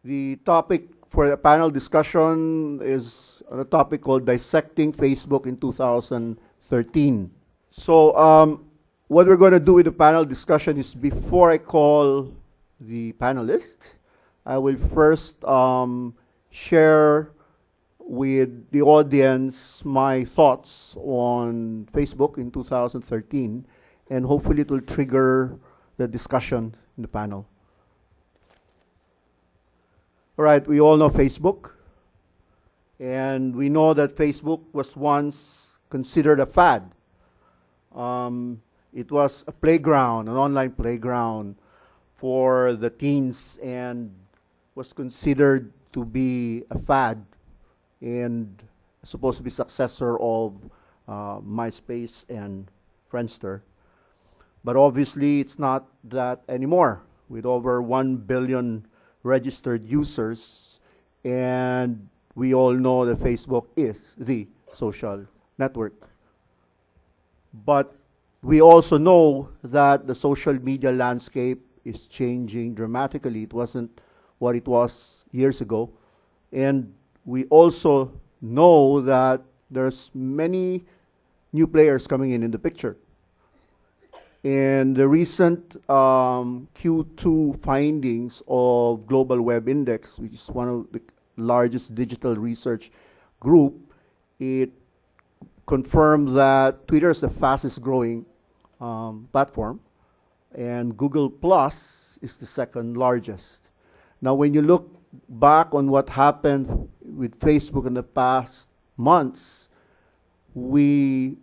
The topic for the panel discussion is on a topic called Dissecting Facebook in 2013. So, what we're going to do with the panel discussion is before I call the panelists, I will first share with the audience my thoughts on Facebook in 2013, and hopefully it will trigger the discussion in the panel. All right, we all know Facebook, and we know that Facebook was once considered a fad. It was a playground, an online playground for the teens, and was considered to be a fad and supposed to be successor of MySpace and Friendster. But obviously, it's not that anymore, with over 1 billion registered users, and we all know that Facebook is the social network. But we also know that the social media landscape is changing dramatically. It wasn't what it was years ago. And we also know that there's many new players coming in the picture. And the recent Q2 findings of Global Web Index, which is one of the largest digital research group, it confirmed that Twitter is the fastest growing platform, and Google Plus is the second largest. Now, when you look back on what happened with Facebook in the past months, we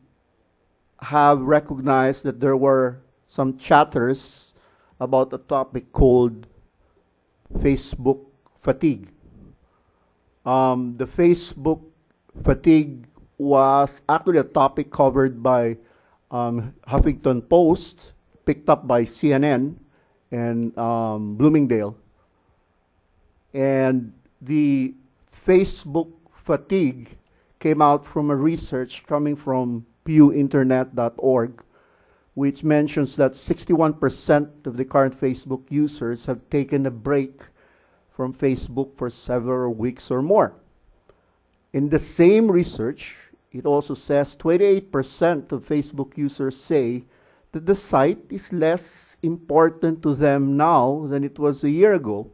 have recognized that there were some chatters about a topic called Facebook fatigue. The Facebook fatigue was actually a topic covered by Huffington Post, picked up by CNN and Bloomingdale. And the Facebook fatigue came out from a research coming from pewinternet.org, which mentions that 61% of the current Facebook users have taken a break from Facebook for several weeks or more. In the same research, it also says 28% of Facebook users say that the site is less important to them now than it was a year ago.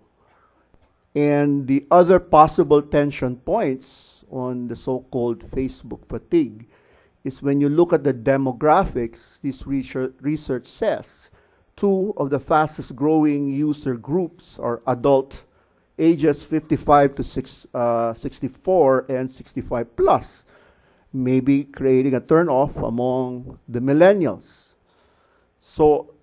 And the other possible tension points on the so-called Facebook fatigue is when you look at the demographics. This research says 2 of the fastest growing user groups are adult ages 55 to 64 and 65 plus, maybe creating a turnoff among the millennials. So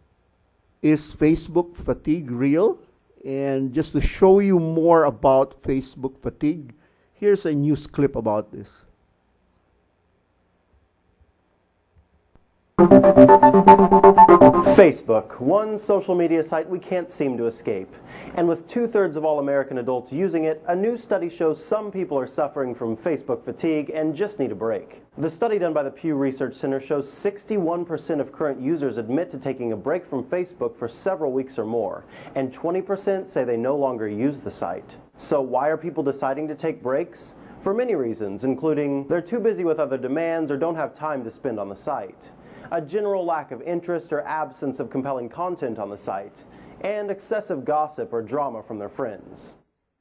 is Facebook fatigue real? And just to show you more about Facebook fatigue, here's a news clip about this. Facebook, one social media site we can't seem to escape. And with 2/3 of all American adults using it, a new study shows some people are suffering from Facebook fatigue and just need a break. The study done by the Pew Research Center shows 61% of current users admit to taking a break from Facebook for several weeks or more, and 20% say they no longer use the site. So why are people deciding to take breaks? For many reasons, including they're too busy with other demands or don't have time to spend on the site, a general lack of interest or absence of compelling content on the site, and excessive gossip or drama from their friends.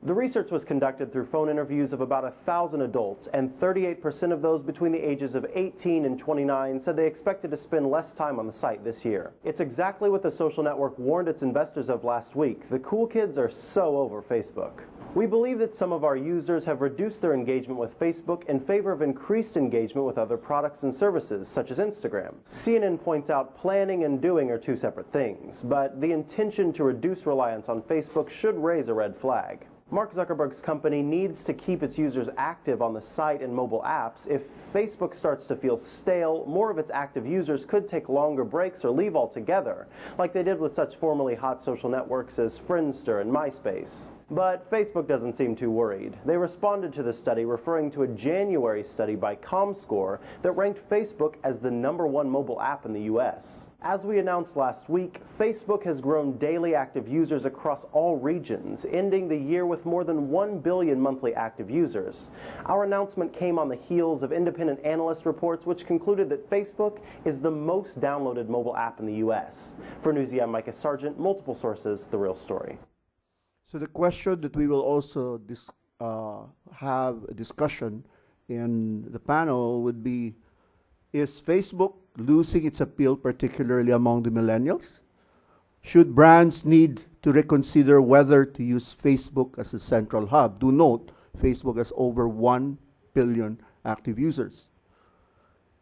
The research was conducted through phone interviews of about 1,000 adults, and 38% of those between the ages of 18 and 29 said they expected to spend less time on the site this year. It's exactly what the social network warned its investors of last week. The cool kids are so over Facebook. We believe that some of our users have reduced their engagement with Facebook in favor of increased engagement with other products and services, such as Instagram. CNN points out planning and doing are 2 separate things, but the intention to reduce reliance on Facebook should raise a red flag. Mark Zuckerberg's company needs to keep its users active on the site and mobile apps. If Facebook starts to feel stale, more of its active users could take longer breaks or leave altogether, like they did with such formerly hot social networks as Friendster and MySpace. But Facebook doesn't seem too worried. They responded to the study referring to a January study by ComScore that ranked Facebook as the #1 mobile app in the US. As we announced last week, Facebook has grown daily active users across all regions, ending the year with more than 1 billion monthly active users. Our announcement came on the heels of independent analyst reports which concluded that Facebook is the most downloaded mobile app in the US. For Newsy, I'm Micah Sargent, multiple sources, The Real Story. So the question that we will also have a discussion in the panel would be, is Facebook losing its appeal, particularly among the millennials? Should brands need to reconsider whether to use Facebook as a central hub? Do note, Facebook has over 1 billion active users.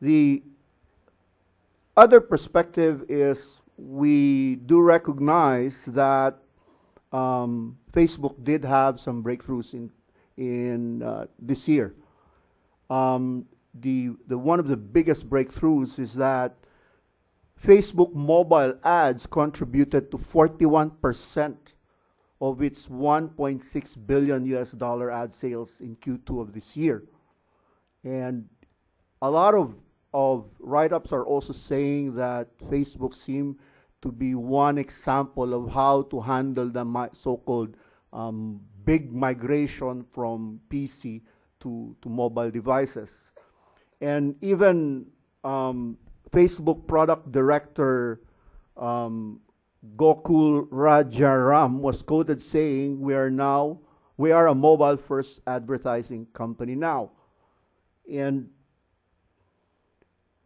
The other perspective is we do recognize that Facebook did have some breakthroughs in this year. One of the biggest breakthroughs is that Facebook mobile ads contributed to 41% of its $1.6 billion US ad sales in Q2 of this year. And a lot of write-ups are also saying that Facebook seemed to be one example of how to handle the so-called big migration from PC to mobile devices. And even Facebook product director Gokul Rajaram was quoted saying, we are a mobile first advertising company now.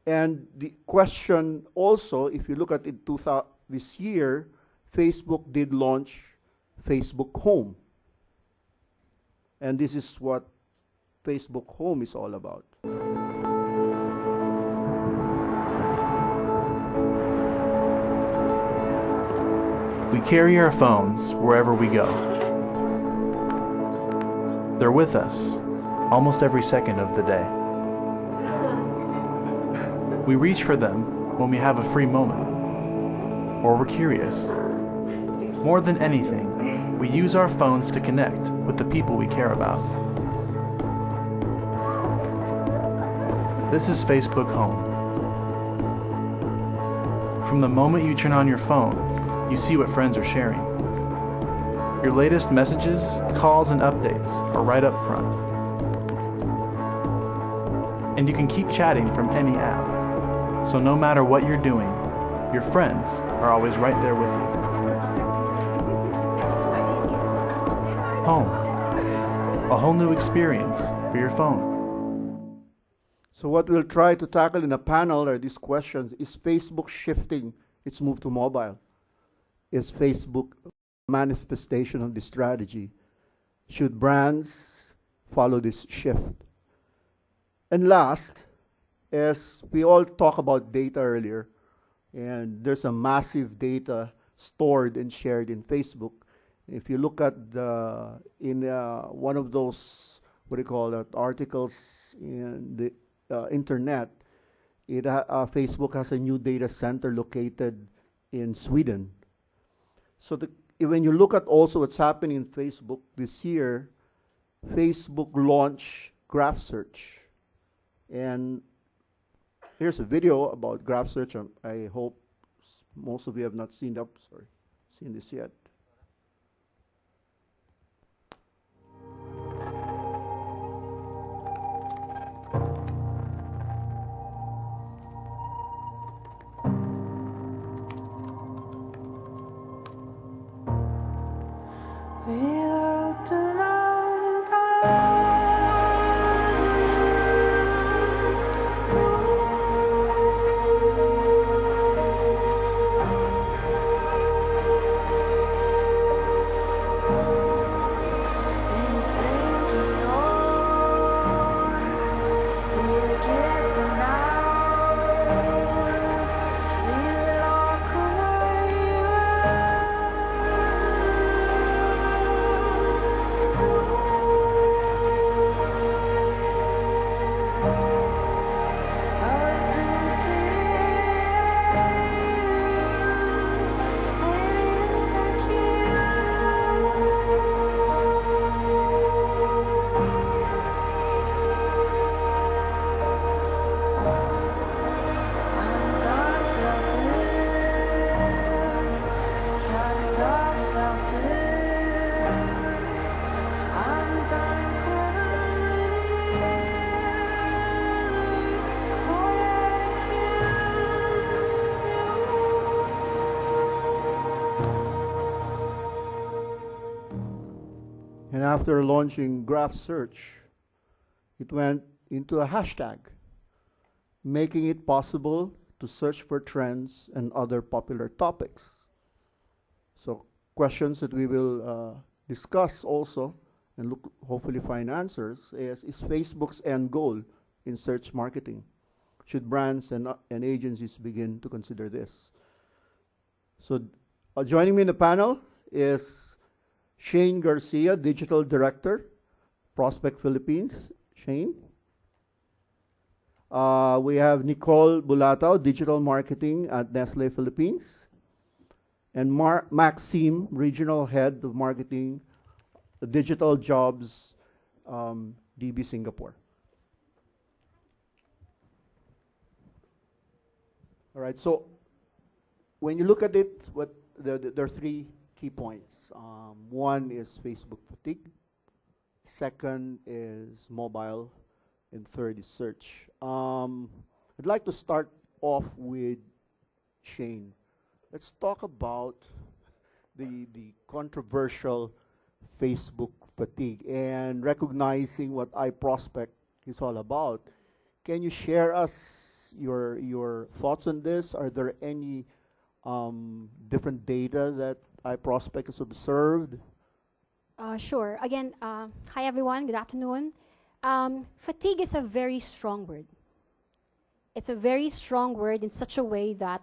And the question also, if you look at it this year, Facebook did launch Facebook Home. And this is what Facebook Home is all about. We carry our phones wherever we go. They're with us almost every second of the day. We reach for them when we have a free moment, or we're curious. More than anything, we use our phones to connect with the people we care about. This is Facebook Home. From the moment you turn on your phone, you see what friends are sharing. Your latest messages, calls, and updates are right up front. And you can keep chatting from any app. So no matter what you're doing, your friends are always right there with you. Home. A whole new experience for your phone. So what we'll try to tackle in a panel are these questions. Is Facebook shifting its move to mobile? Is Facebook a manifestation of this strategy? Should brands follow this shift? And last, as we all talk about data earlier, and there's a massive data stored and shared in Facebook. If you look at one of those, articles in the internet, Facebook has a new data center located in Sweden. So when you look at also what's happening in Facebook this year, Facebook launched graph search. And here's a video about graph search. I hope most of you have not seen this yet. And after launching graph search, it went into a hashtag, making it possible to search for trends and other popular topics. So questions that we will discuss also and look hopefully find answers is Facebook's end goal in search marketing? Should brands and agencies begin to consider this? So joining me in the panel is Shane Garcia, Digital Director, Prospect Philippines. Shane. We have Nicole Bulatao, Digital Marketing at Nestle Philippines. And Maxime, Regional Head of Marketing, Digital Jobs, DB Singapore. All right, so when you look at it, there are three key points. One is Facebook fatigue. Second is mobile, and third is search. I'd like to start off with Shane. Let's talk about the controversial Facebook fatigue and recognizing what iProspect is all about. Can you share us your thoughts on this? Are there any different data that iProspect has observed? Sure. Again, hi everyone. Good afternoon. Fatigue is a very strong word. It's a very strong word in such a way that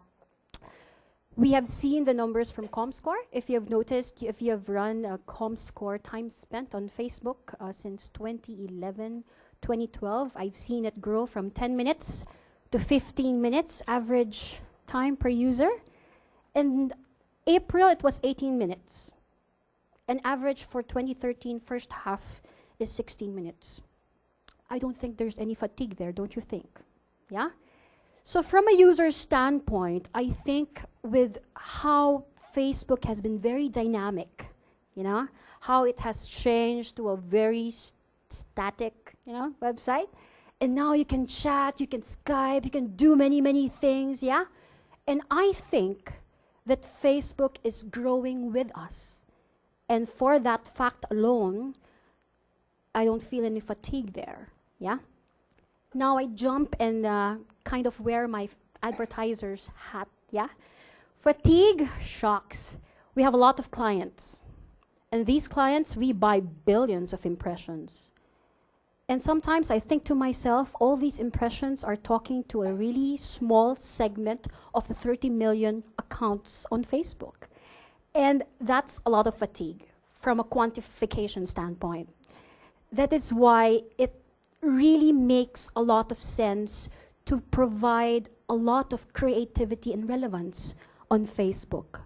we have seen the numbers from ComScore. If you have noticed, if you have run a ComScore time spent on Facebook since 2011, 2012, I've seen it grow from 10 minutes to 15 minutes average time per user. In April, it was 18 minutes. An average for 2013 first half is 16 minutes. I don't think there's any fatigue there, don't you think? Yeah? So from a user standpoint, I think with how Facebook has been very dynamic, you know, how it has changed to a very static, you know, website. And now you can chat, you can Skype, you can do many, many things, yeah? And I think that Facebook is growing with us. And for that fact alone, I don't feel any fatigue there, yeah? Now I jump and kind of wear my advertiser's hat, yeah? Fatigue, shocks. We have a lot of clients. And these clients, we buy billions of impressions. And sometimes I think to myself, all these impressions are talking to a really small segment of the 30 million accounts on Facebook. And that's a lot of fatigue from a quantification standpoint. That is why it really makes a lot of sense to provide a lot of creativity and relevance on Facebook.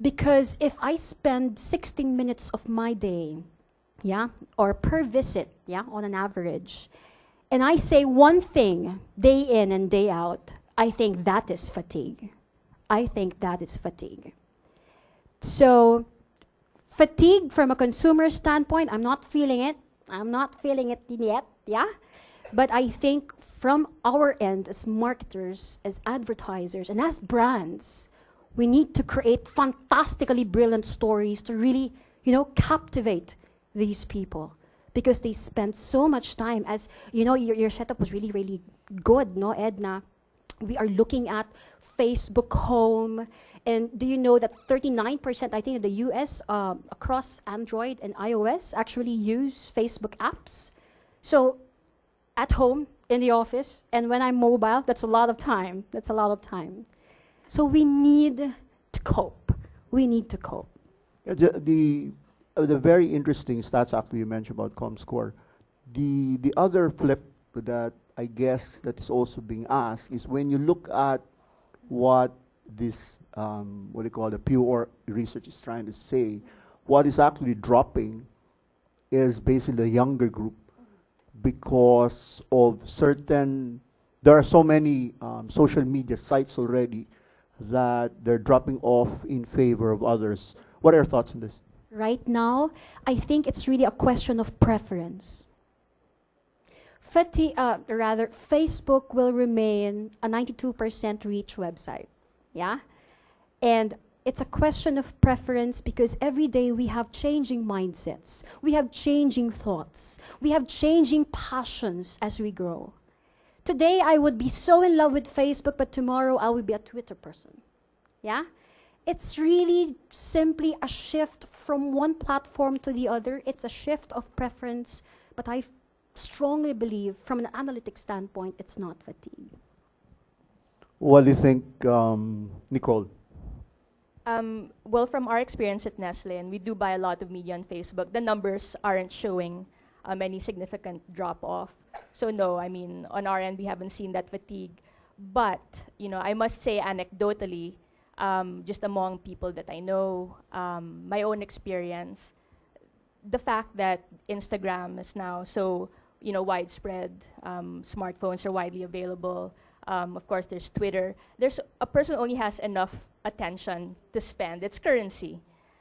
Because if I spend 16 minutes of my day, yeah, or per visit, yeah, on an average, and I say one thing day in and day out, I think that is fatigue. I think that is fatigue. So, fatigue from a consumer standpoint, I'm not feeling it. I'm not feeling it yet, yeah? But I think from our end as marketers, as advertisers, and as brands, we need to create fantastically brilliant stories to really, you know, captivate these people. Because they spend so much time, as, you know, your setup was really, really good, no, Edna? We are looking at Facebook Home. And do you know that 39%, I think, in the US, across Android and iOS, actually use Facebook apps? So, at home, in the office, and when I'm mobile, that's a lot of time. That's a lot of time. So we need to cope. We need to cope. Yeah, the very interesting stats actually you mentioned about ComScore. The other flip that I guess that is also being asked is when you look at what this what do you call the Pew research is trying to say, what is actually dropping is basically the younger group because of there are so many social media sites already that they're dropping off in favor of others. What are your thoughts on this? Right now, I think it's really a question of preference. Facebook will remain a 92% reach website, yeah? And It's a question of preference because every day we have changing mindsets, we have changing thoughts, we have changing passions as we grow. Today I would be so in love with Facebook, but tomorrow I will be a Twitter person. Yeah? It's really simply a shift from one platform to the other. It's a shift of preference, but I strongly believe from an analytic standpoint, it's not fatigue. What do you think, Nicole? Well, from our experience at Nestle, and we do buy a lot of media on Facebook, the numbers aren't showing any significant drop-off. So no, I mean, on our end, we haven't seen that fatigue. But, you know, I must say anecdotally, just among people that I know, my own experience, the fact that Instagram is now so, you know, widespread, smartphones are widely available. Of course, there's Twitter. A person only has enough attention to spend. It's currency.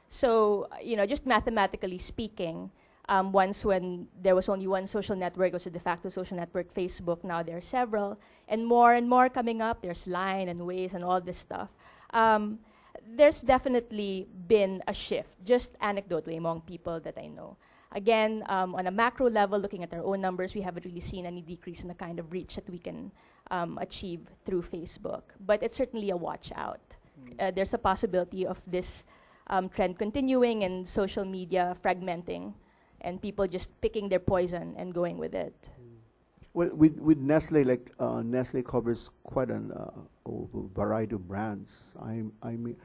So, you know, just mathematically speaking, once when there was only one social network, it was a de facto social network, Facebook. Now there are several, and more coming up. There's Line and Waze and all this stuff. There's definitely been a shift, just anecdotally among people that I know. Again, on a macro level, looking at our own numbers, we haven't really seen any decrease in the kind of reach that we can achieve through Facebook. But it's certainly a watch out. There's a possibility of this trend continuing and social media fragmenting and people just picking their poison and going with it. Well, with Nestle, like Nestle covers quite a variety of brands. I mean,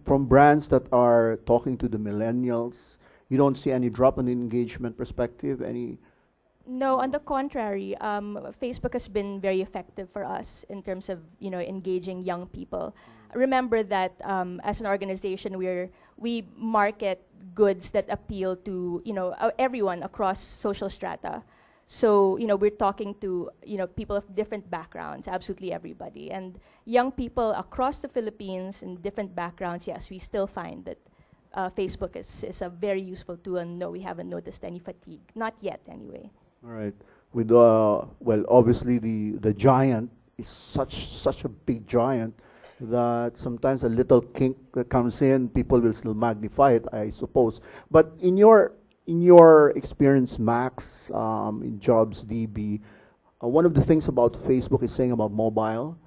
from brands that are talking to the millennials, you don't see any drop in engagement perspective. Any? No, on the contrary, Facebook has been very effective for us in terms of, you know, engaging young people. Remember that as an organization, we market goods that appeal to, you know, everyone across social strata. So, you know, we're talking to, you know, people of different backgrounds, absolutely everybody. And young people across the Philippines in different backgrounds, yes, we still find that Facebook is a very useful tool, and no, we haven't noticed any fatigue. Not yet, anyway. All right. With well, obviously the giant is such a big giant that sometimes a little kink that comes in, people will still magnify it, I suppose. But in your experience, Max, in Jobsdb, one of the things about Facebook is saying about mobile,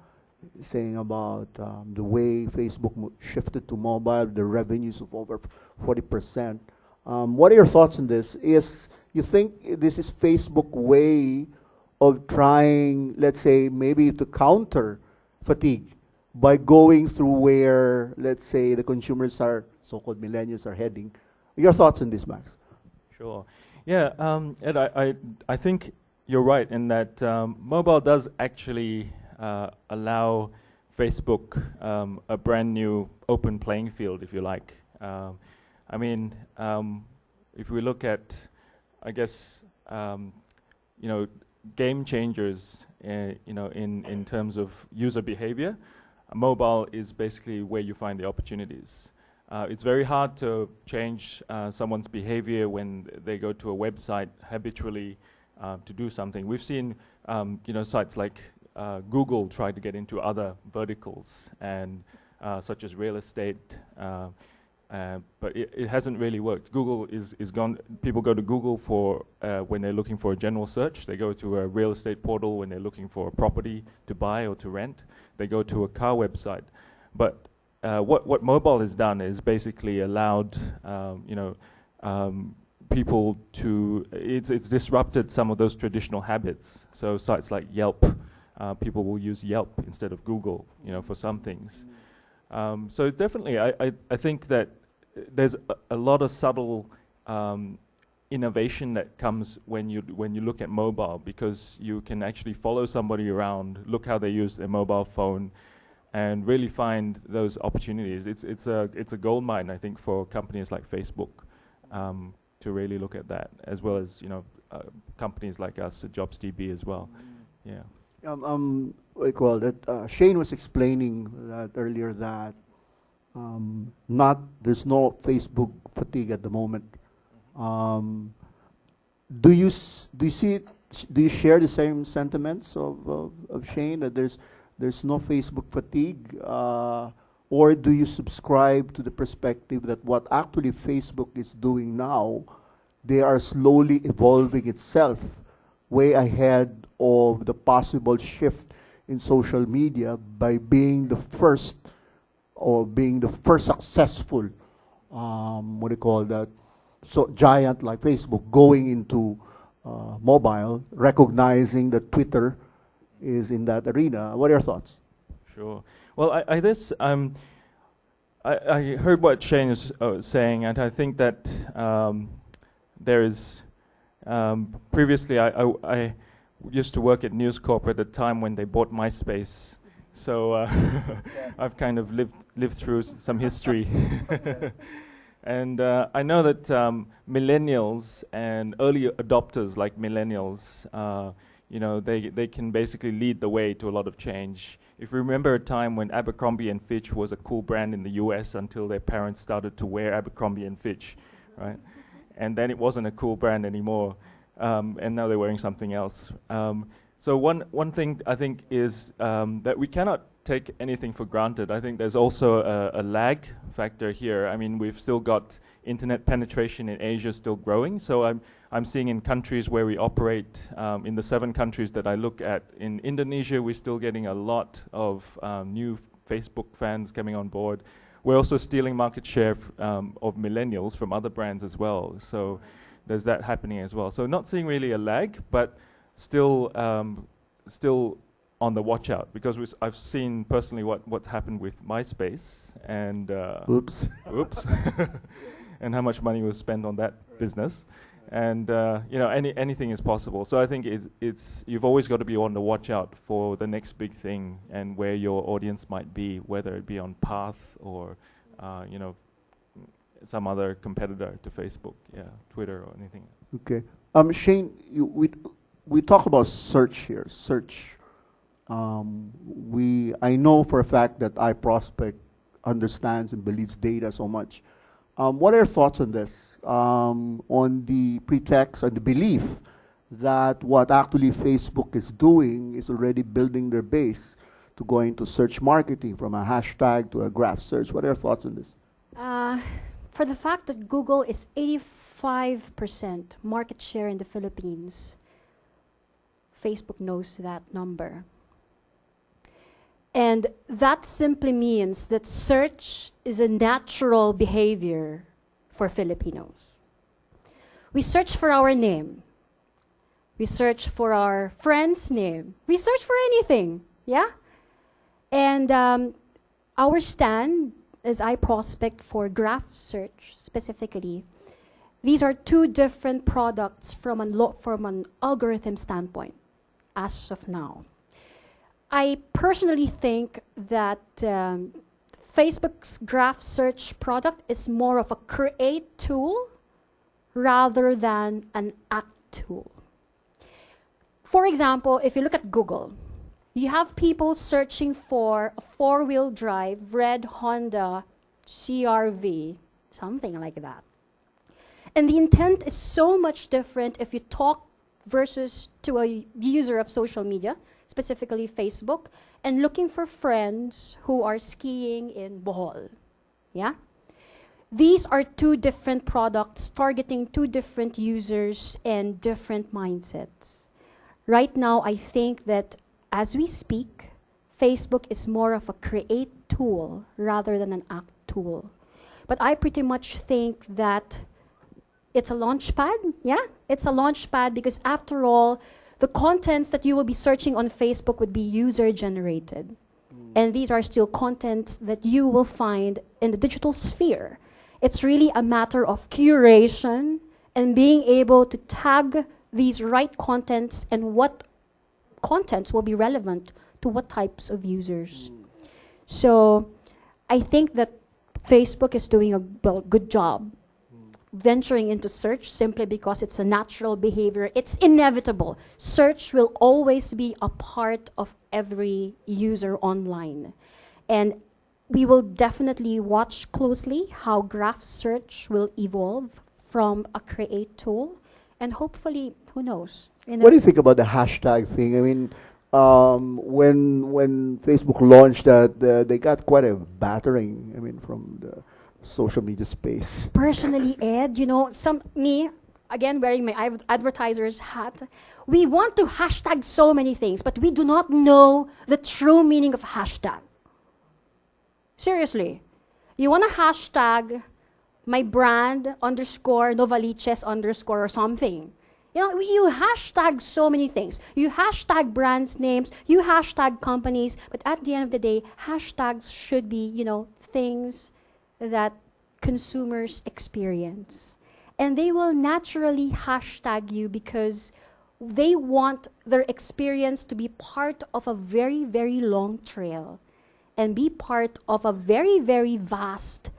saying about the way Facebook shifted to mobile, the revenues of over 40%. What are your thoughts on this? You think this is Facebook way of trying, let's say, maybe to counter fatigue by going through where, let's say, the consumers are, so-called millennials are heading? Your thoughts on this, Max? Sure. Yeah, Ed, I think you're right in that mobile does actually allow Facebook a brand new open playing field, if you like. I mean, if we look at, I guess, you know, game changers, you know, in terms of user behavior, mobile is basically where you find the opportunities. It's very hard to change someone's behavior when they go to a website habitually to do something. We've seen, you know, sites like Google try to get into other verticals, and such as real estate, but it hasn't really worked. Google is gone. People go to Google for when they're looking for a general search. They go to a real estate portal when they're looking for a property to buy or to rent. They go to a car website. But what mobile has done is basically allowed you know, people to, it's disrupted some of those traditional habits. So sites like Yelp, people will use Yelp instead of Google, you know, for some things. So definitely, I think that there's a lot of subtle innovation that comes when you look at mobile, because you can actually follow somebody around, look how they use their mobile phone, and really find those opportunities. It's a gold mine, I think, for companies like Facebook to really look at that, as well as, you know, companies like us at Jobsdb as well. Yeah. What do you call it? Shane was explaining that earlier that there's no Facebook fatigue at the moment. Do you see it? Do you share the same sentiments of Shane, that there's no Facebook fatigue, Or do you subscribe to the perspective that what actually Facebook is doing now, they are slowly evolving itself way ahead of the possible shift in social media by being the first or being the first successful, what do you call that, so giant like Facebook going into mobile, recognizing that Twitter is in that arena. What are your thoughts? Sure. Well, I heard what Shane is saying, and I think that there is previously I used to work at News Corp at the time when they bought MySpace, so I've kind of lived through some history. And I know that millennials and early adopters like millennials, they can basically lead the way to a lot of change. If you remember a time when Abercrombie and Fitch was a cool brand in the US until their parents started to wear Abercrombie and Fitch, right? And then it wasn't a cool brand anymore, and now they're wearing something else. So one thing I think is that we cannot take anything for granted. I think there's also a lag factor here. I mean, we've still got internet penetration in Asia still growing. So I'm seeing in countries where we operate, in the 7 countries that I look at, in Indonesia, we're still getting a lot of new Facebook fans coming on board. We're also stealing market share of millennials from other brands as well. So there's that happening as well. So not seeing really a lag, but still on the watch out, because I've seen personally what's happened with MySpace and Oops. oops, and how much money was spent on that business, and anything is possible. So I think it's you've always got to be on the watch out for the next big thing and where your audience might be, whether it be on Path or some other competitor to Facebook, Twitter or anything. Okay. Shane, we talk about search here. Search. I know for a fact that iProspect understands and believes data so much. What are your thoughts on this? On the pretext and the belief that what actually Facebook is doing is already building their base to go into search marketing, from a hashtag to a graph search. What are your thoughts on this? For the fact that Google is 85% market share in the Philippines, Facebook knows that number. And that simply means that search is a natural behavior for Filipinos. We search for our name. We search for our friend's name. We search for anything, yeah? And our stand as iProspect for graph search specifically, these are 2 different products from an algorithm standpoint as of now. I personally think that Facebook's graph search product is more of a create tool rather than an act tool. For example, if you look at Google, you have people searching for a 4-wheel drive red Honda CR-V, something like that. And the intent is so much different if you talk versus to a user of social media, specifically Facebook, and looking for friends who are skiing in Bohol. Yeah? These are 2 different products targeting 2 different users and different mindsets. Right now, I think that as we speak, Facebook is more of a create tool rather than an act tool. But I pretty much think that it's a launch pad. Yeah? It's a launch pad because after all, the contents that you will be searching on Facebook would be user-generated. And these are still contents that you will find in the digital sphere. It's really a matter of curation and being able to tag these right contents and what contents will be relevant to what types of users. So I think that Facebook is doing a good job venturing into search simply because it's a natural behavior. It's inevitable. Search will always be a part of every user online. And we will definitely watch closely how graph search will evolve from a create tool. And hopefully, who knows? What do you think about the hashtag thing? I mean, when Facebook launched that, they got quite a battering. I mean, from the social media space. Personally, Ed, me, again, wearing my advertiser's hat, we want to hashtag so many things, but we do not know the true meaning of hashtag. Seriously. You want to hashtag my brand underscore Novaliches underscore or something. You hashtag so many things. You hashtag brands names, you hashtag companies, but at the end of the day, hashtags should be, things that consumers experience. And they will naturally hashtag you because they want their experience to be part of a very, very long trail and be part of a very, very vast,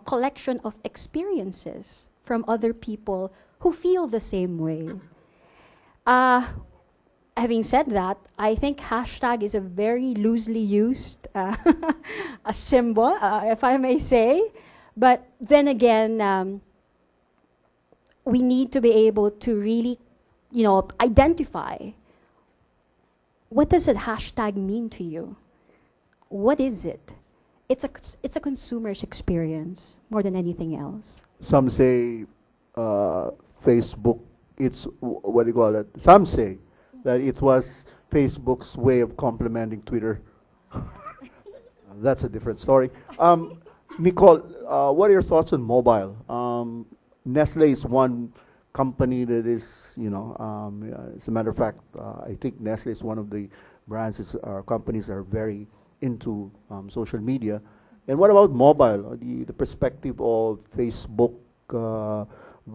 collection of experiences from other people who feel the same way. Having said that, I think hashtag is a very loosely used a symbol, if I may say. But then again, we need to be able to really, identify what does a hashtag mean to you? What is it? It's a consumer's experience more than anything else. Some say Facebook, what do you call it? Some say that it was Facebook's way of complementing Twitter. That's a different story. Nicole, what are your thoughts on mobile? Nestle is one company that is, as a matter of fact, I think Nestle is one of the brands, companies that are very into social media. And what about mobile? The perspective of Facebook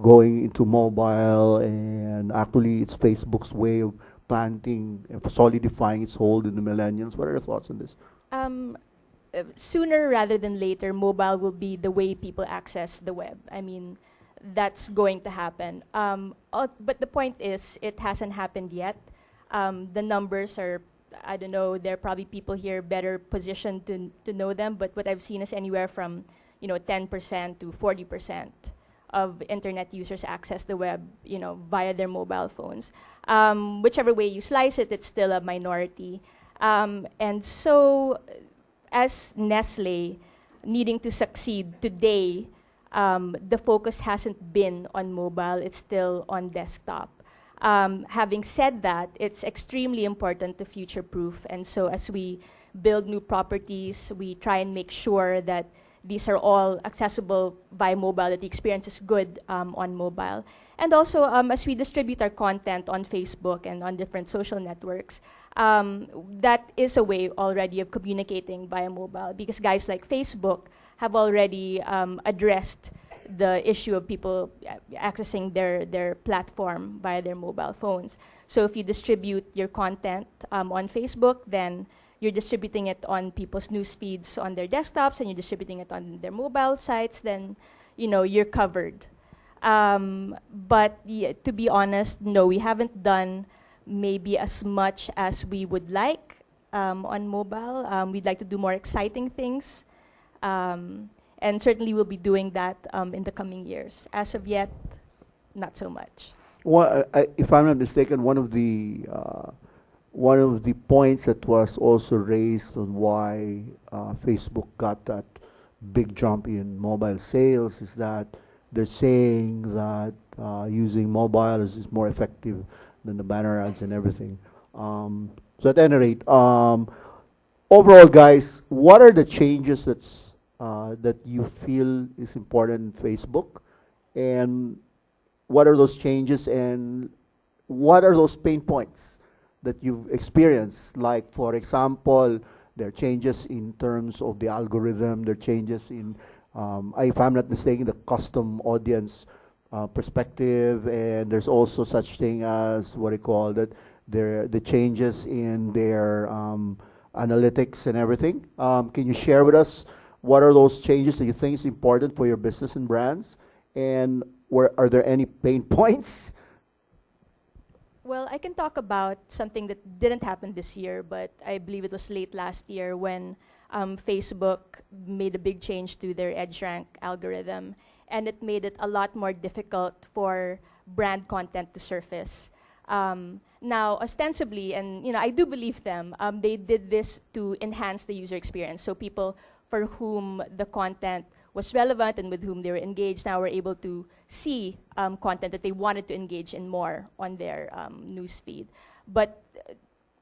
going into mobile, and actually it's Facebook's way of planting, solidifying its hold in the millennials. What are your thoughts on this? Sooner rather than later, mobile will be the way people access the web. I mean, that's going to happen. But the point is, it hasn't happened yet. The numbers are, I don't know, there are probably people here better positioned to know them, but what I've seen is anywhere from 10% to 40% of internet users access the web via their mobile phones. Whichever way you slice it, it's still a minority. And so as Nestle needing to succeed today, the focus hasn't been on mobile, it's still on desktop. Having said that, it's extremely important to future-proof, and so as we build new properties, we try and make sure that these are all accessible via mobile, that the experience is good on mobile. And also, as we distribute our content on Facebook and on different social networks, that is a way already of communicating via mobile, because guys like Facebook have already addressed the issue of people accessing their platform via their mobile phones. So if you distribute your content on Facebook, then you're distributing it on people's news feeds on their desktops, and you're distributing it on their mobile sites, then you're covered. But to be honest, no, we haven't done maybe as much as we would like on mobile. We'd like to do more exciting things. And certainly we'll be doing that in the coming years. As of yet, not so much. Well, if I'm not mistaken, one of the points that was also raised on why Facebook got that big jump in mobile sales is that they're saying that using mobile is more effective than the banner ads and everything. So at any rate, overall, guys, what are the changes that you feel is important in Facebook, and what are those changes, and what are those pain points that you've experienced? Like, for example, there are changes in terms of the algorithm, there are changes in, if I'm not mistaken, the custom audience perspective, and there's also such thing as what I call that, the changes in their analytics and everything. Can you share with us what are those changes that you think is important for your business and brands, and are there any pain points? Well, I can talk about something that didn't happen this year, but I believe it was late last year when Facebook made a big change to their EdgeRank algorithm, and it made it a lot more difficult for brand content to surface. Now, ostensibly, and I do believe them, they did this to enhance the user experience. So people for whom the content was relevant and with whom they were engaged now were able to see content that they wanted to engage in more on their news feed. But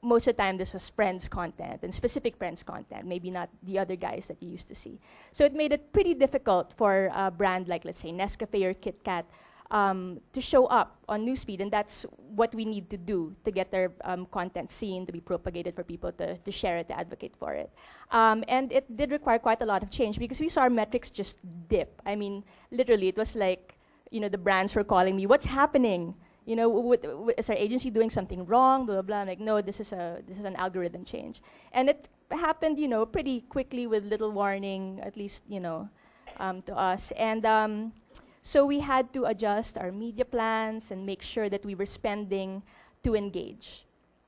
most of the time, this was friends' content and specific friends' content, maybe not the other guys that you used to see. So it made it pretty difficult for a brand like, let's say, Nescafe or Kit Kat to show up on newsfeed, and that's what we need to do to get their content seen, to be propagated for people to share it, to advocate for it. And it did require quite a lot of change because we saw our metrics just dip. I mean, literally, it was like, the brands were calling me, "What's happening? Is our agency doing something wrong?" Blah blah blah. I'm like, "No, this is an algorithm change," and it happened, pretty quickly with little warning, at least, to us. And so we had to adjust our media plans and make sure that we were spending to engage.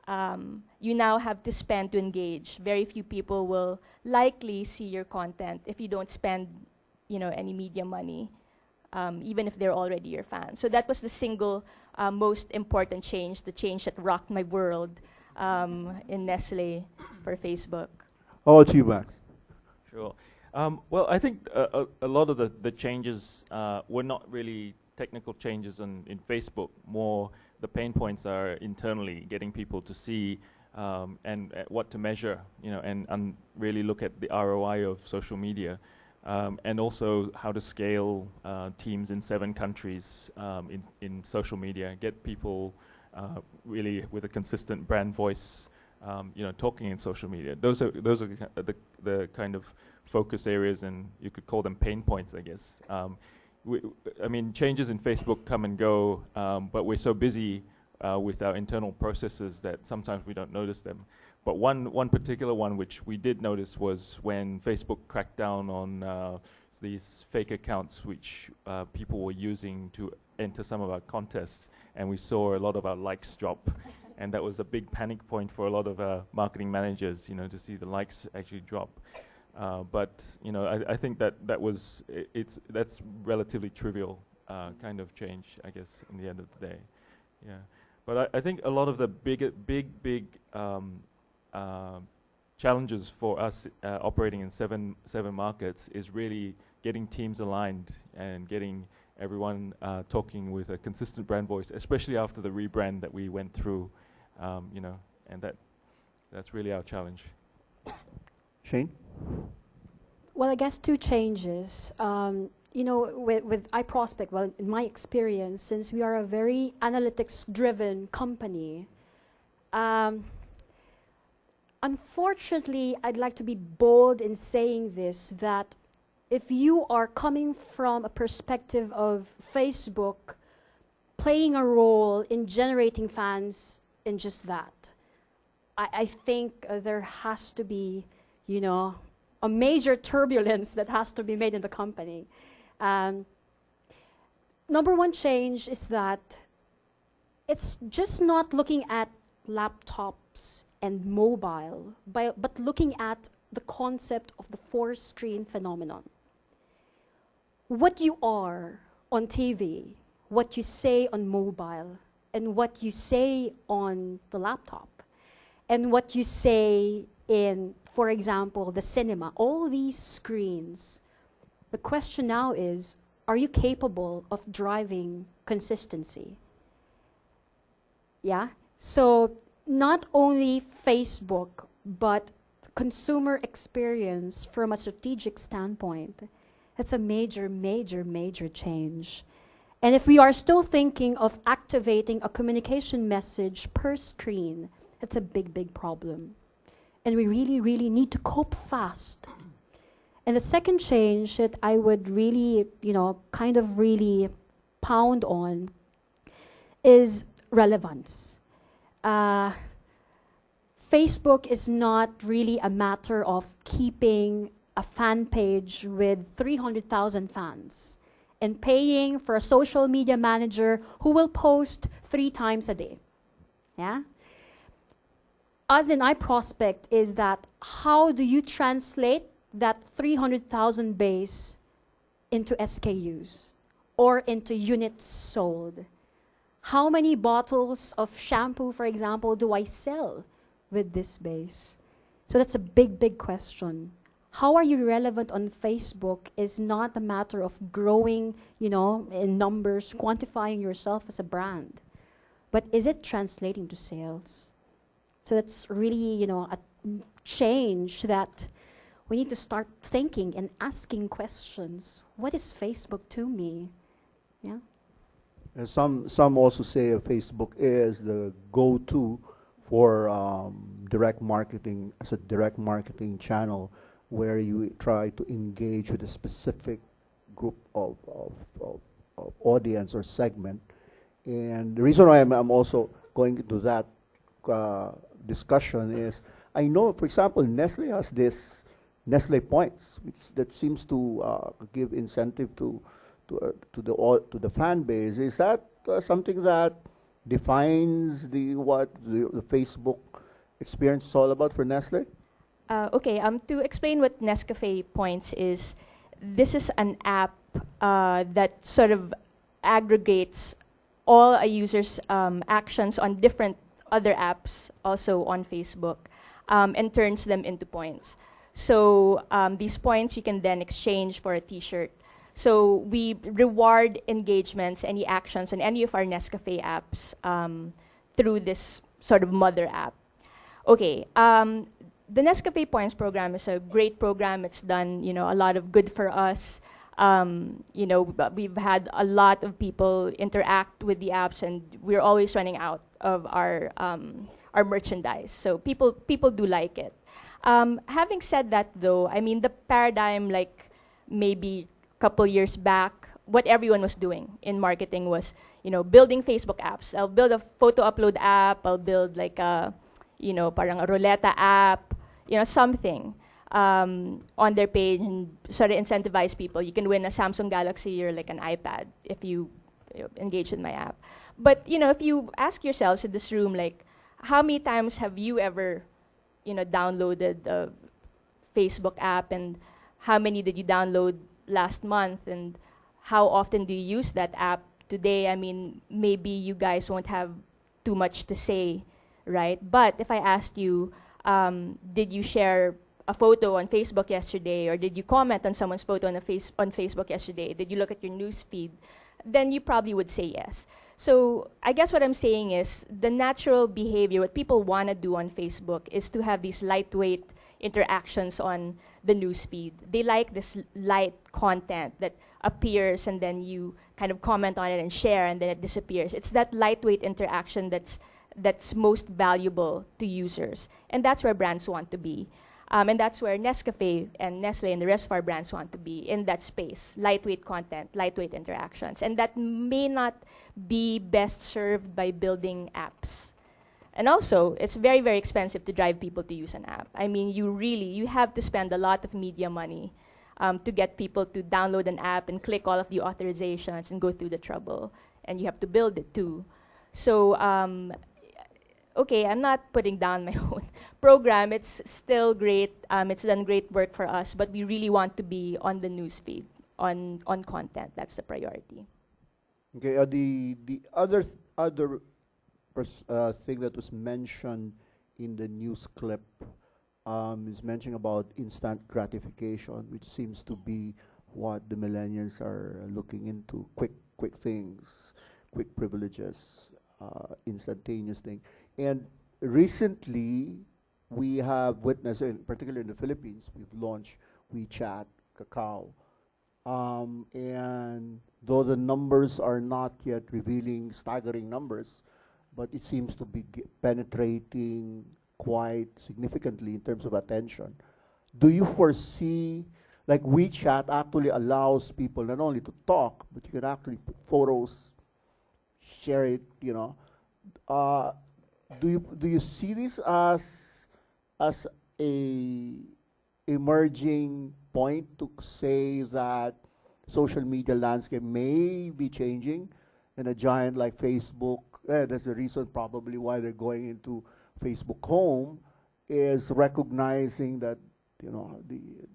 You now have to spend to engage. Very few people will likely see your content if you don't spend, any media money, even if they're already your fans. So that was the single most important change, the change that rocked my world in Nestle for Facebook. How about you, Max? Sure. Well, I think a lot of the changes were not really technical changes in Facebook. More the pain points are internally, getting people to see and what to measure, and really look at the ROI of social media, and also how to scale teams in 7 countries in social media, get people really with a consistent brand voice, talking in social media. Those are the kind of focus areas, and you could call them pain points, I guess. I mean, changes in Facebook come and go, but we're so busy with our internal processes that sometimes we don't notice them. But one particular one which we did notice was when Facebook cracked down on these fake accounts which people were using to enter some of our contests, and we saw a lot of our likes drop. And that was a big panic point for a lot of marketing managers, to see the likes actually drop. But I think that's relatively trivial kind of change, I guess, in the end of the day. Yeah, but I think a lot of the big challenges for us operating in seven markets is really getting teams aligned and getting everyone talking with a consistent brand voice, especially after the rebrand that we went through, and that's really our challenge. Shane? Well, I guess 2 changes. With iProspect, well, in my experience, since we are a very analytics-driven company, unfortunately, I'd like to be bold in saying this, that if you are coming from a perspective of Facebook playing a role in generating fans in just that, I think there has to be, a major turbulence that has to be made in the company. Number 1 change is that it's just not looking at laptops and mobile, but looking at the concept of the 4-screen phenomenon. What you are on TV, what you say on mobile, and what you say on the laptop, and what you say in, for example, the cinema, all these screens, the question now is, are you capable of driving consistency? Yeah? So not only Facebook, but consumer experience from a strategic standpoint, that's a major, major, major change. And if we are still thinking of activating a communication message per screen, that's a big, big problem. And we really, really need to cope fast. And the second change that I would really, kind of really pound on is relevance. Facebook is not really a matter of keeping a fan page with 300,000 fans and paying for a social media manager who will post 3 times a day. Yeah? Us in iProspect is that how do you translate that 300,000 base into SKUs or into units sold? How many bottles of shampoo, for example, do I sell with this base? So that's a big, big question. How are you relevant on Facebook is not a matter of growing, in numbers, quantifying yourself as a brand, but is it translating to sales? So that's really, a change that we need to start thinking and asking questions. What is Facebook to me? Yeah. And some also say Facebook is the go-to for direct marketing, as a direct marketing channel where you try to engage with a specific group of audience or segment. And the reason why I'm also going into that discussion is I know, for example, Nestle has this Nestle points, which that seems to give incentive to the fan base. Is that something that defines the Facebook experience is all about for Nestle? Okay, to explain what Nescafe Points is, this is an app that sort of aggregates all a user's actions on different other apps, also on Facebook, and turns them into points. So these points you can then exchange for a t-shirt. So we reward engagements, any actions on any of our Nescafe apps through this sort of mother app. Okay, the Nescafe Points program is a great program. It's done, a lot of good for us. We've had a lot of people interact with the apps, and we're always running out of our merchandise. So people do like it. Having said that, though, I mean the paradigm, like maybe a couple years back, what everyone was doing in marketing was, building Facebook apps. I'll build a photo upload app. I'll build like a, parang a Roleta app, something on their page and sort of incentivize people. You can win a Samsung Galaxy or like an iPad if you engage with my app. But, if you ask yourselves in this room, like, how many times have you ever, downloaded a Facebook app, and how many did you download last month, and how often do you use that app today? I mean, maybe you guys won't have too much to say, right? But if I asked you, did you share a photo on Facebook yesterday, or did you comment on someone's photo on Facebook yesterday? Did you look at your news feed? Then you probably would say yes. So I guess what I'm saying is the natural behavior, what people want to do on Facebook is to have these lightweight interactions on the news feed. They like this light content that appears and then you kind of comment on it and share and then it disappears. It's that lightweight interaction that's most valuable to users. And that's where brands want to be. And that's where Nescafe and Nestle and the rest of our brands want to be, in that space. Lightweight content, lightweight interactions. And that may not be best served by building apps. And also, it's very, very expensive to drive people to use an app. I mean, you have to spend a lot of media money to get people to download an app and click all of the authorizations and go through the trouble. And you have to build it too. So, okay, I'm not putting down my own program. It's still great. It's done great work for us, but we really want to be on the newsfeed, on content. That's the priority. Okay, the other thing that was mentioned in the news clip is mentioning about instant gratification, which seems to be what the millennials are looking into: quick things, quick privileges, instantaneous thing. And recently, we have witnessed, particularly in the Philippines, we've launched WeChat, Kakao. And though the numbers are not yet revealing staggering numbers, but it seems to be penetrating quite significantly in terms of attention. Do you foresee, like WeChat actually allows people not only to talk, but you can actually put photos, share it, do you see this as a emerging point to say that social media landscape may be changing, and a giant like Facebook, that's the reason probably why they're going into Facebook Home, is recognizing that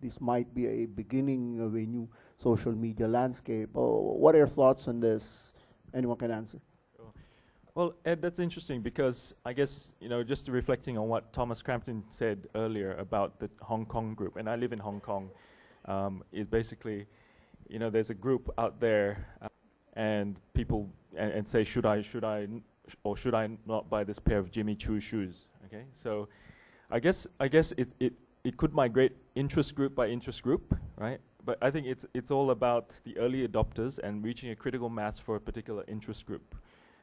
this might be a beginning of a new social media landscape. What are your thoughts on this? Anyone can answer. Well, Ed, that's interesting because I guess, just reflecting on what Thomas Crampton said earlier about the Hong Kong group, and I live in Hong Kong, is basically, there's a group out there and people and say, should I not buy this pair of Jimmy Choo shoes? Okay, so I guess it could migrate interest group by interest group, right? But I think it's all about the early adopters and reaching a critical mass for a particular interest group.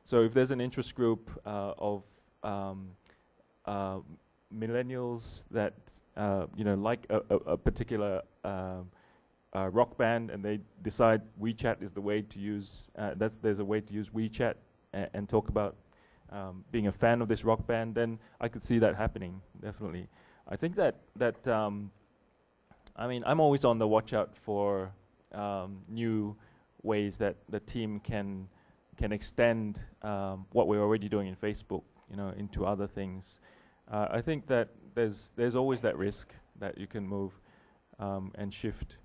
So if there's an interest group of millennials that like a particular rock band, and they decide WeChat is the way to use, there's a way to use WeChat and talk about being a fan of this rock band, then I could see that happening, definitely. I think that I'm always on the watch out for new ways that the team can extend what we're already doing in Facebook, into other things. I think that there's always that risk that you can move and shift,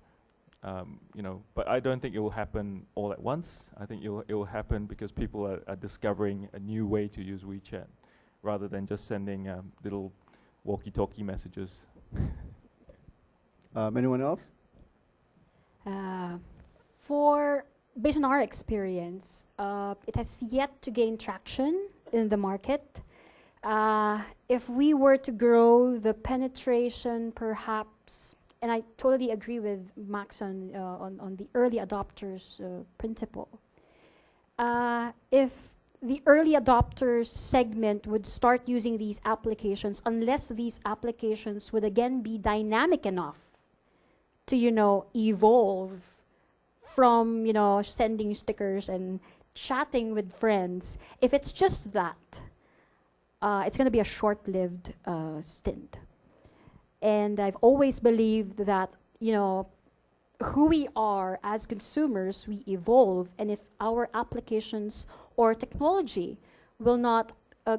but I don't think it will happen all at once. I think it will happen because people are discovering a new way to use WeChat rather than just sending little walkie-talkie messages. Anyone else? Based on our experience, it has yet to gain traction in the market. If we were to grow the penetration, perhaps, and I totally agree with Max on the early adopters principle. If the early adopters segment would start using these applications, unless these applications would again be dynamic enough to, evolve from, sending stickers and chatting with friends. If it's just that, it's going to be a short-lived stint. And I've always believed that, who we are as consumers, we evolve, and if our applications or technology will not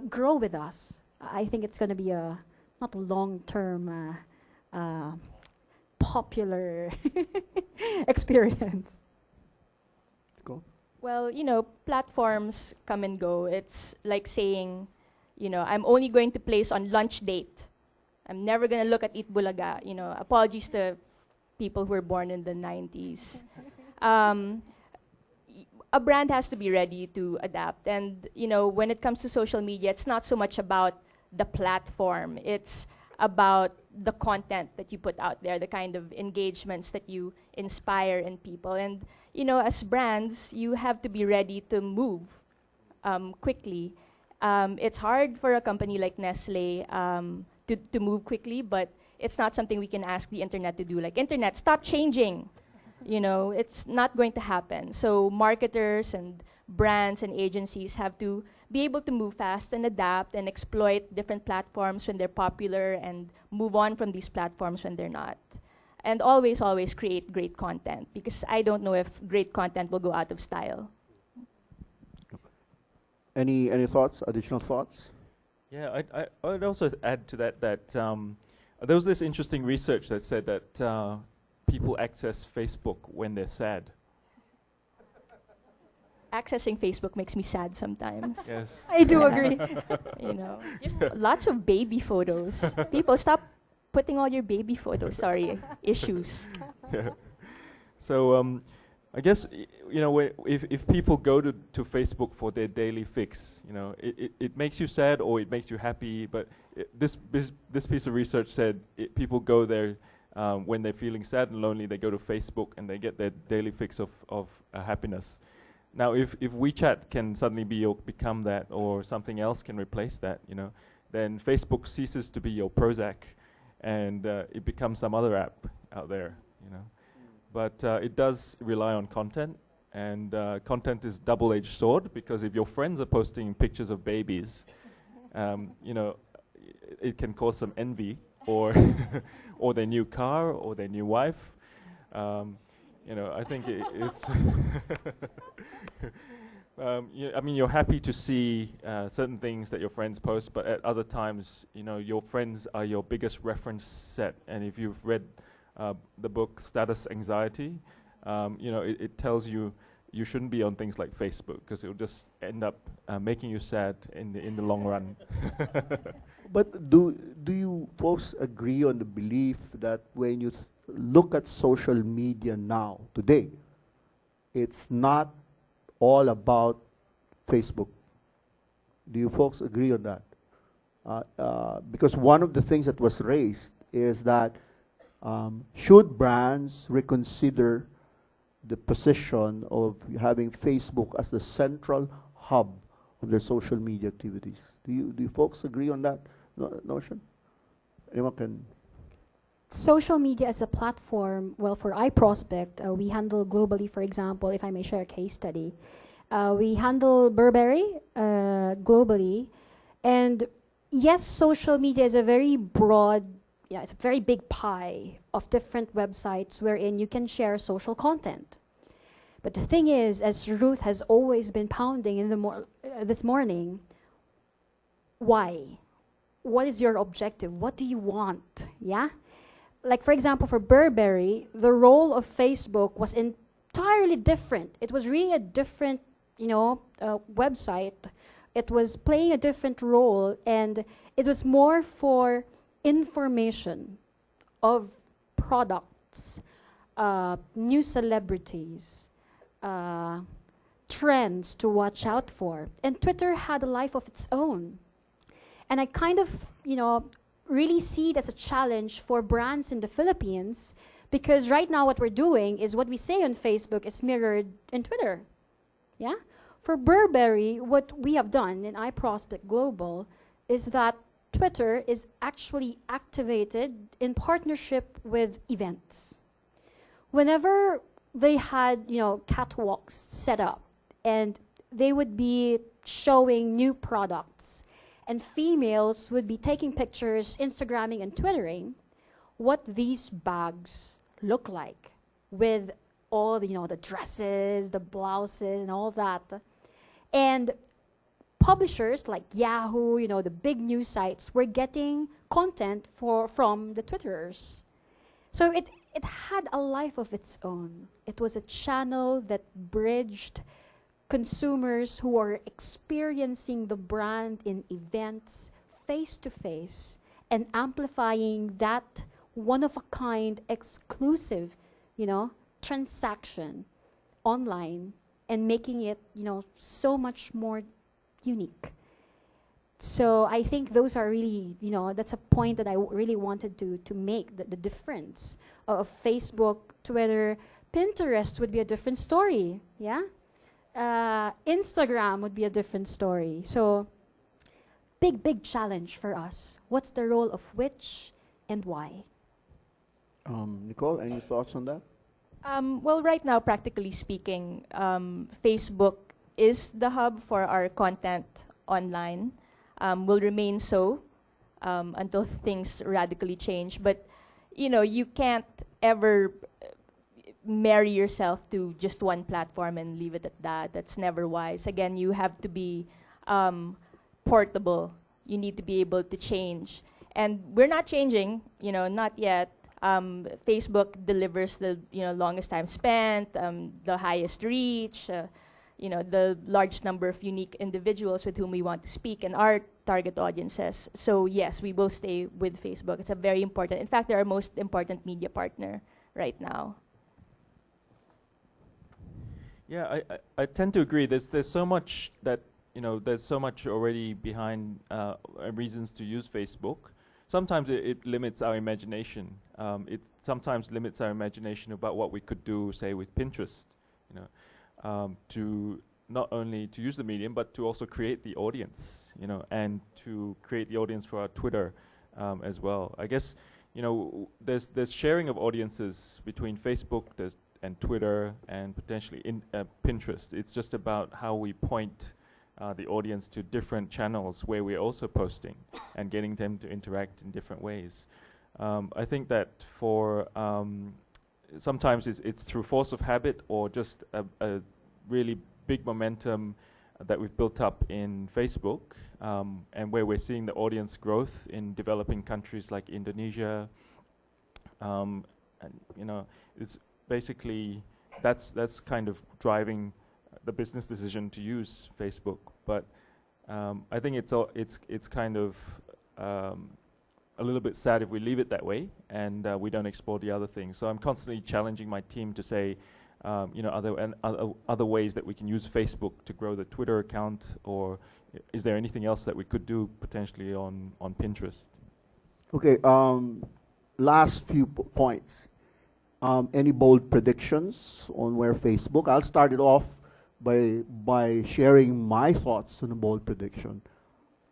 grow with us, I think it's going to be not a long-term popular experience. Cool. Well, platforms come and go. It's like saying, I'm only going to place on lunch date. I'm never going to look at Eat Bulaga. Apologies to people who were born in the 90s. A brand has to be ready to adapt. And, when it comes to social media, it's not so much about the platform. It's about the content that you put out there, the kind of engagements that you inspire in people. And, as brands, you have to be ready to move quickly. It's hard for a company like Nestle to move quickly, but it's not something we can ask the internet to do. Like, internet, stop changing. It's not going to happen. So marketers and brands and agencies have to be able to move fast and adapt and exploit different platforms when they're popular and move on from these platforms when they're not. And always, always create great content, because I don't know if great content will go out of style. Any thoughts? Additional thoughts? Yeah, I'd also add to that there was this interesting research that said that people access Facebook when they're sad. Accessing Facebook makes me sad sometimes. Yes. I do agree. Just lots of baby photos. People, stop putting all your baby photos. Sorry, issues. Yeah. So I guess if people go to Facebook for their daily fix, it makes you sad or it makes you happy. But this piece of research said people go there when they're feeling sad and lonely. They go to Facebook and they get their daily fix of happiness. Now, if WeChat can suddenly become that, or something else can replace that, then Facebook ceases to be your Prozac, and it becomes some other app out there, But it does rely on content, and content is double-edged sword, because if your friends are posting pictures of babies, it can cause some envy, or or their new car, or their new wife. I think it's. You're happy to see certain things that your friends post, but at other times, your friends are your biggest reference set. And if you've read the book Status Anxiety, it tells you, you shouldn't be on things like Facebook because it will just end up making you sad in the long run. But do you folks agree on the belief that when you look at social media now, today, it's not all about Facebook? Do you folks agree on that? Because one of the things that was raised is that should brands reconsider the position of having Facebook as the central hub of their social media activities? Do you folks agree on that notion? Anyone can? Social media as a platform, well, for iProspect, we handle globally, for example, if I may share a case study, we handle Burberry globally. And yes, social media is a very broad, it's a very big pie of different websites wherein you can share social content. But the thing is, as Ruth has always been pounding in the this morning, why? What is your objective? What do you want? Yeah? Like, for example, for Burberry, the role of Facebook was entirely different. It was really a different, website. It was playing a different role, and it was more for information of products, new celebrities, trends to watch out for. And Twitter had a life of its own. And I kind of, really see it as a challenge for brands in the Philippines, because right now what we're doing is what we say on Facebook is mirrored in Twitter. Yeah? For Burberry, what we have done in iProspect Global is that Twitter is actually activated in partnership with events. Whenever they had, catwalks set up and they would be showing new products, and females would be taking pictures, Instagramming and Twittering what these bags look like with all the, the dresses, the blouses, and all that. And publishers like Yahoo, the big news sites, were getting content from the Twitterers. So it had a life of its own. It was a channel that bridged consumers who are experiencing the brand in events face to face and amplifying that one-of-a-kind exclusive, transaction online and making it, so much more unique. So I think those are really, that's a point that I really wanted to make, the difference of Facebook, Twitter. Pinterest would be a different story, yeah? Instagram would be a different story. So big challenge for us. What's the role of which and why? Nicole, any thoughts on that? Well, right now, practically speaking, Facebook is the hub for our content online. Will remain so until things radically change. But, you can't ever marry yourself to just one platform and leave it at that. That's never wise. Again, you have to be portable. You need to be able to change. And we're not changing, not yet. Facebook delivers the longest time spent, the highest reach, the large number of unique individuals with whom we want to speak and our target audiences. So yes, we will stay with Facebook. It's a very important, in fact, they're our most important media partner right now. Yeah, I tend to agree. There's so much that, there's so much already behind reasons to use Facebook. Sometimes it limits our imagination. It sometimes limits our imagination about what we could do, say, with Pinterest, to not only to use the medium, but to also create the audience, and to create the audience for our Twitter as well. I guess, there's sharing of audiences between Facebook and Twitter and potentially in Pinterest. It's just about how we point the audience to different channels where we're also posting and getting them to interact in different ways. I think that for sometimes it's through force of habit or just a really big momentum that we've built up in Facebook, and where we're seeing the audience growth in developing countries like Indonesia, and it's basically that's kind of driving the business decision to use Facebook. But I think it's kind of a little bit sad if we leave it that way and we don't explore the other things. So I'm constantly challenging my team to say, other ways that we can use Facebook to grow the Twitter account, or is there anything else that we could do potentially on Pinterest? Okay, last few points. Any bold predictions on where Facebook? I'll start it off by sharing my thoughts on a bold prediction.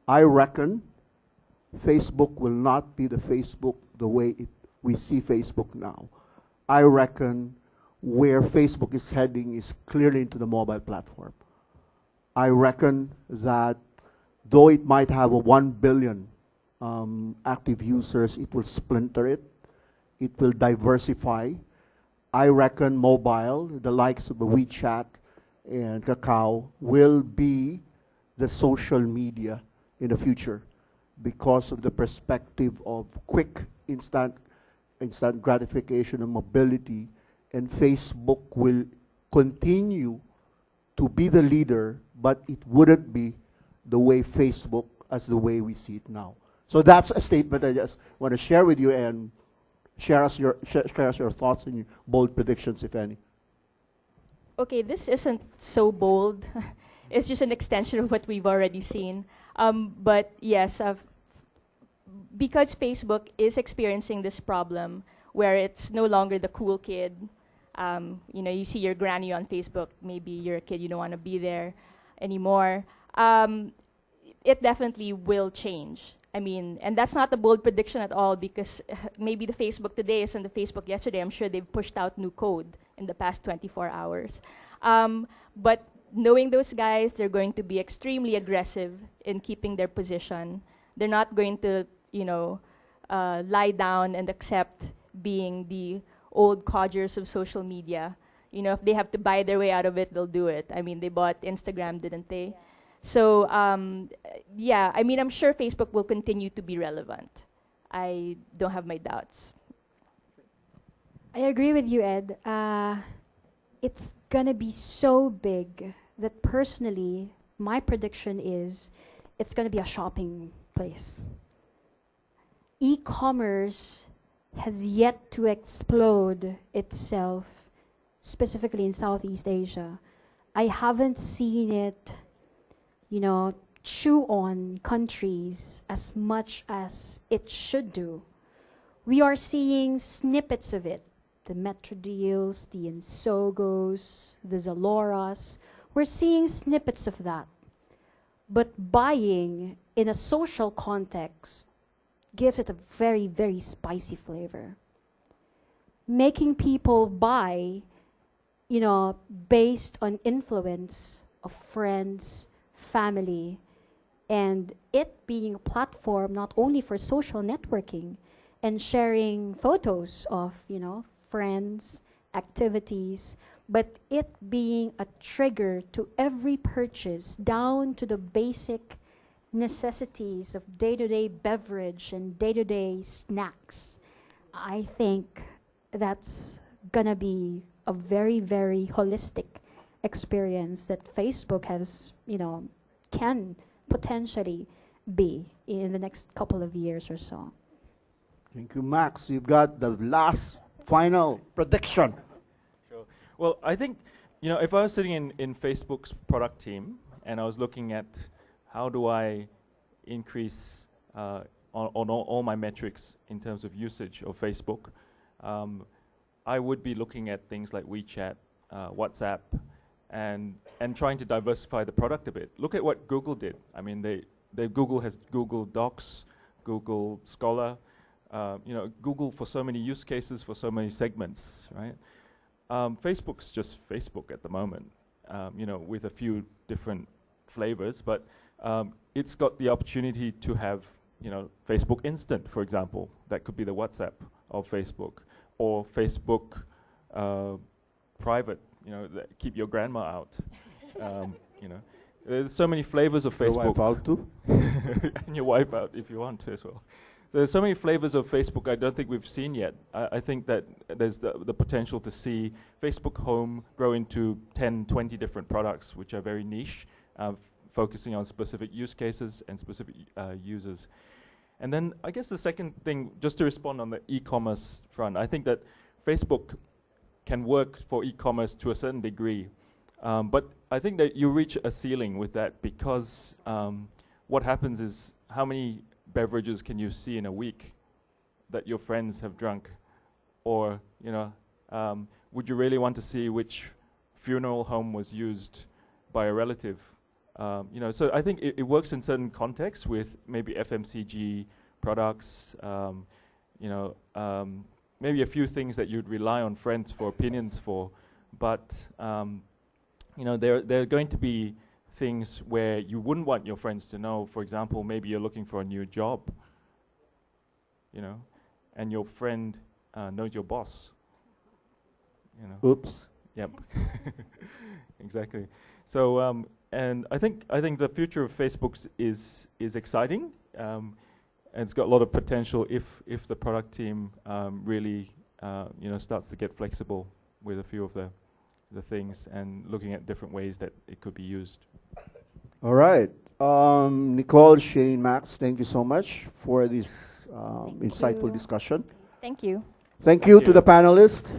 I reckon Facebook will not be the Facebook the way we see Facebook now. I reckon where Facebook is heading is clearly into the mobile platform. I reckon that though it might have a 1 billion active users, it will splinter it. It will diversify. I reckon mobile, the likes of WeChat and Kakao, will be the social media in the future because of the perspective of quick, instant gratification and mobility. And Facebook will continue to be the leader, but it wouldn't be the way Facebook as the way we see it now. So that's a statement I just want to share with you, and share us your thoughts and your bold predictions, if any. Okay, this isn't so bold. It's just an extension of what we've already seen. But yes, because Facebook is experiencing this problem where it's no longer the cool kid. You see your granny on Facebook, maybe you're a kid, you don't want to be there anymore. It definitely will change. I mean, and that's not a bold prediction at all, because maybe the Facebook today isn't the Facebook yesterday. I'm sure they've pushed out new code in the past 24 hours. But knowing those guys, they're going to be extremely aggressive in keeping their position. They're not going to, lie down and accept being the old codgers of social media. If they have to buy their way out of it, they'll do it. I mean, they bought Instagram, didn't they? So, I'm sure Facebook will continue to be relevant. I don't have my doubts. I agree with you, Ed. It's gonna be so big that personally, my prediction is it's gonna be a shopping place. E-commerce has yet to explode itself, specifically in Southeast Asia. I haven't seen it, chew on countries as much as it should do. We are seeing snippets of it. The Metro deals, the Insogos, the Zaloras. We're seeing snippets of that. But buying in a social context gives it a very, very spicy flavor. Making people buy, based on influence of friends, family, and it being a platform not only for social networking and sharing photos of, friends, activities, but it being a trigger to every purchase down to the basic necessities of day-to-day beverage and day-to-day snacks. I think that's gonna be a very, very holistic experience that Facebook has, can potentially be in the next couple of years or so. Thank you, Max. You've got the last final prediction. Sure. Well, I think, if I was sitting in Facebook's product team and I was looking at how do I increase on all my metrics in terms of usage of Facebook, I would be looking at things like WeChat, WhatsApp, and trying to diversify the product a bit. Look at what Google did. I mean, Google has Google Docs, Google Scholar, Google for so many use cases, for so many segments, right? Facebook's just Facebook at the moment, with a few different flavors, but it's got the opportunity to have, Facebook Instant, for example. That could be the WhatsApp of Facebook, or Facebook Private, keep your grandma out. There's so many flavors of Facebook. Your wife out too? And your wife out if you want to as well. there's so many flavors of Facebook I don't think we've seen yet. I think that there's the potential to see Facebook Home grow into 10, 20 different products, which are very niche, focusing on specific use cases and specific users. And then I guess the second thing, just to respond on the e-commerce front, I think that Facebook can work for e-commerce to a certain degree. But I think that you reach a ceiling with that because what happens is how many beverages can you see in a week that your friends have drunk? Or, you know, would you really want to see which funeral home was used by a relative? You know, so I think it works in certain contexts with maybe FMCG products, you know, maybe a few things that you'd rely on friends for opinions for, but you know, there are going to be things where you wouldn't want your friends to know. For example, maybe you're looking for a new job, you know, and your friend knows your boss. You know. Oops. Yep. Exactly. So and I think the future of Facebook is exciting. And it's got a lot of potential if the product team really you know, starts to get flexible with a few of the things and looking at different ways that it could be used. All right. Nicole, Shane, Max, thank you so much for this insightful you. discussion. Thank you. Thank you to the panelists.